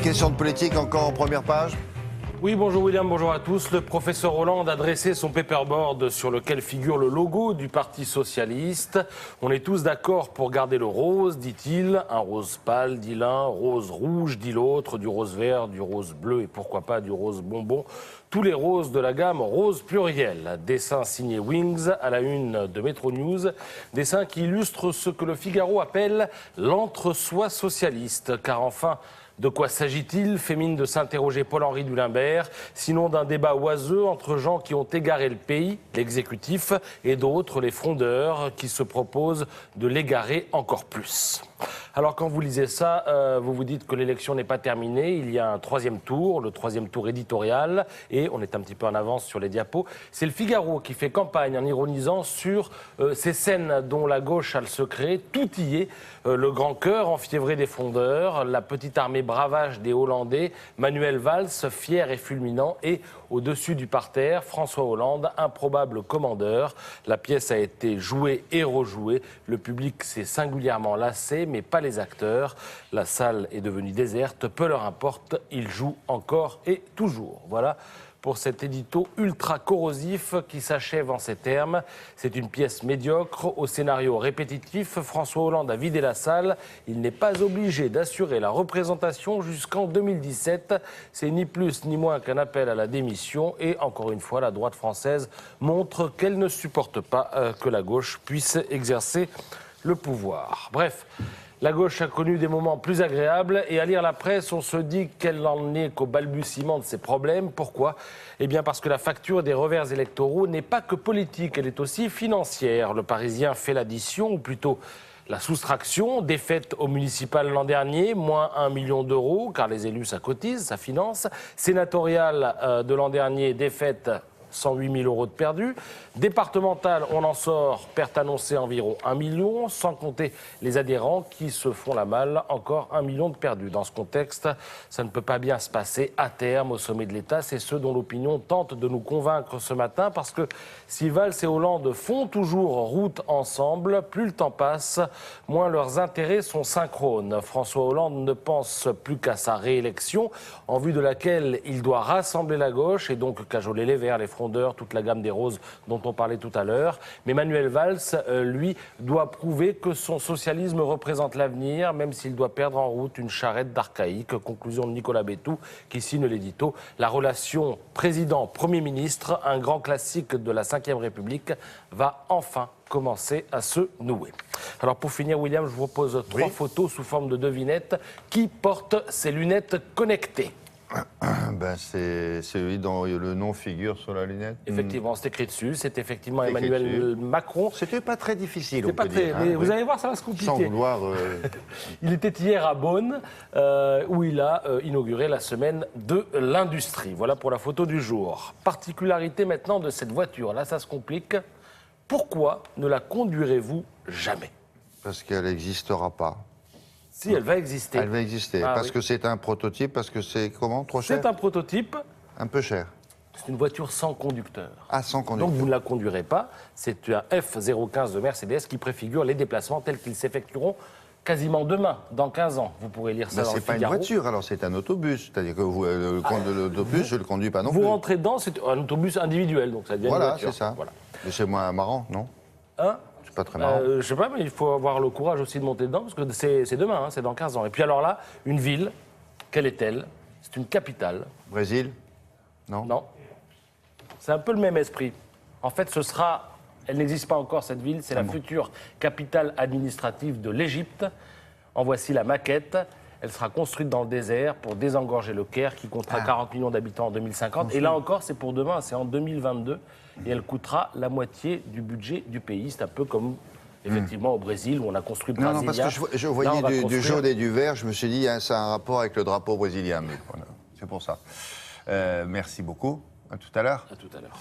question de politique encore en première page. Oui, bonjour William, bonjour à tous. Le professeur Hollande a dressé son paperboard sur lequel figure le logo du Parti socialiste. On est tous d'accord pour garder le rose, dit-il. Un rose pâle, dit l'un, rose rouge, dit l'autre, du rose vert, du rose bleu et pourquoi pas du rose bonbon. Tous les roses de la gamme rose pluriel. Dessin signé Wings à la une de Metro News. Dessin qui illustre ce que le Figaro appelle l'entre-soi socialiste. Car enfin, de quoi s'agit-il, fait mine de s'interroger Paul-Henri Dulimbert, sinon d'un débat oiseux entre gens qui ont égaré le pays, l'exécutif, et d'autres, les frondeurs, qui se proposent de l'égarer encore plus. Alors quand vous lisez ça, vous vous dites que l'élection n'est pas terminée, il y a un troisième tour, le troisième tour éditorial, et on est un petit peu en avance sur les diapos. C'est le Figaro qui fait campagne en ironisant sur ces scènes dont la gauche a le secret, tout y est, le grand cœur enfiévré des frondeurs, la petite armée bravage des Hollandais, Manuel Valls, fier et fulminant, et au-dessus du parterre, François Hollande, improbable commandeur. La pièce a été jouée et rejouée. Le public s'est singulièrement lassé, mais pas les acteurs. La salle est devenue déserte, peu leur importe, ils jouent encore et toujours. Voilà pour cet édito ultra corrosif qui s'achève en ces termes. C'est une pièce médiocre, au scénario répétitif. François Hollande a vidé la salle. Il n'est pas obligé d'assurer la représentation jusqu'en 2017. C'est ni plus ni moins qu'un appel à la démission. Et encore une fois, la droite française montre qu'elle ne supporte pas que la gauche puisse exercer le pouvoir. Bref. La gauche a connu des moments plus agréables et à lire la presse, on se dit qu'elle n'en est qu'au balbutiement de ses problèmes. Pourquoi ? Eh bien parce que la facture des revers électoraux n'est pas que politique, elle est aussi financière. Le Parisien fait l'addition, ou plutôt la soustraction. Défaite au municipal l'an dernier, moins 1 million d'euros, car les élus, ça cotise, ça finance. Sénatoriale de l'an dernier, défaite 108 000 euros de perdus. Départemental, on en sort, perte annoncée environ 1 million, sans compter les adhérents qui se font la malle, encore 1 million de perdus. Dans ce contexte, ça ne peut pas bien se passer à terme au sommet de l'État. C'est ce dont l'opinion tente de nous convaincre ce matin, parce que si Valls et Hollande font toujours route ensemble, plus le temps passe, moins leurs intérêts sont synchrones. François Hollande ne pense plus qu'à sa réélection, en vue de laquelle il doit rassembler la gauche et donc cajoler les Verts, les frondeurs, toute la gamme des roses dont on parlait tout à l'heure. Mais Manuel Valls, lui, doit prouver que son socialisme représente l'avenir, même s'il doit perdre en route une charrette d'archaïque. Conclusion de Nicolas Bétou, qui signe l'édito. La relation président-premier ministre, un grand classique de la Ve République, va enfin commencer à se nouer. Alors pour finir, William, je vous propose trois photos sous forme de devinettes. Qui porte ces lunettes connectées ? Ben c'est celui dont le nom figure sur la lunette. Effectivement, c'est écrit dessus. C'est effectivement Emmanuel Macron. C'était pas très difficile, on pas peut très, dire. mais vous allez voir, ça va se compliquer. Sans vouloir... Il était hier à Beaune, où il a inauguré la semaine de l'industrie. Voilà pour la photo du jour. Particularité maintenant de cette voiture. Là, ça se complique. Pourquoi ne la conduirez-vous jamais ? Parce qu'elle n'existera pas. Si, elle va exister. Elle va exister. Parce que c'est un prototype, parce que c'est comment, trop cher ? C'est un prototype. Un peu cher. C'est une voiture sans conducteur. Ah, sans conducteur. Donc vous ne la conduirez pas. C'est un F015 de Mercedes qui préfigure les déplacements tels qu'ils s'effectueront quasiment demain, dans 15 ans. Vous pourrez lire ça dans le Figaro. C'est pas une voiture, alors c'est un autobus. C'est-à-dire que l'autobus, je ne le conduis pas non plus. Vous rentrez dedans, c'est un autobus individuel, donc ça devient une voiture. Voilà, c'est ça. Voilà. Mais c'est moins marrant, non ? Hein ? C'est pas très marrant. Je sais pas, mais il faut avoir le courage aussi de monter dedans, parce que c'est demain, hein, c'est dans 15 ans. Et puis alors là, une ville, quelle est-elle ? C'est une capitale. Brésil ? Non. Non. C'est un peu le même esprit. En fait, elle n'existe pas encore, cette ville, c'est la future capitale administrative de l'Égypte. En voici la maquette. Elle sera construite dans le désert pour désengorger le Caire, qui comptera 40 millions d'habitants en 2050. Et là encore, c'est pour demain, c'est en 2022. Et elle coûtera la moitié du budget du pays. C'est un peu comme, effectivement, au Brésil, où on a construit le Brasilia. Non, parce que je voyais du jaune et du vert. Je me suis dit, ça a un rapport avec le drapeau brésilien. Mais voilà, c'est pour ça. Merci beaucoup. À tout à l'heure. À tout à l'heure.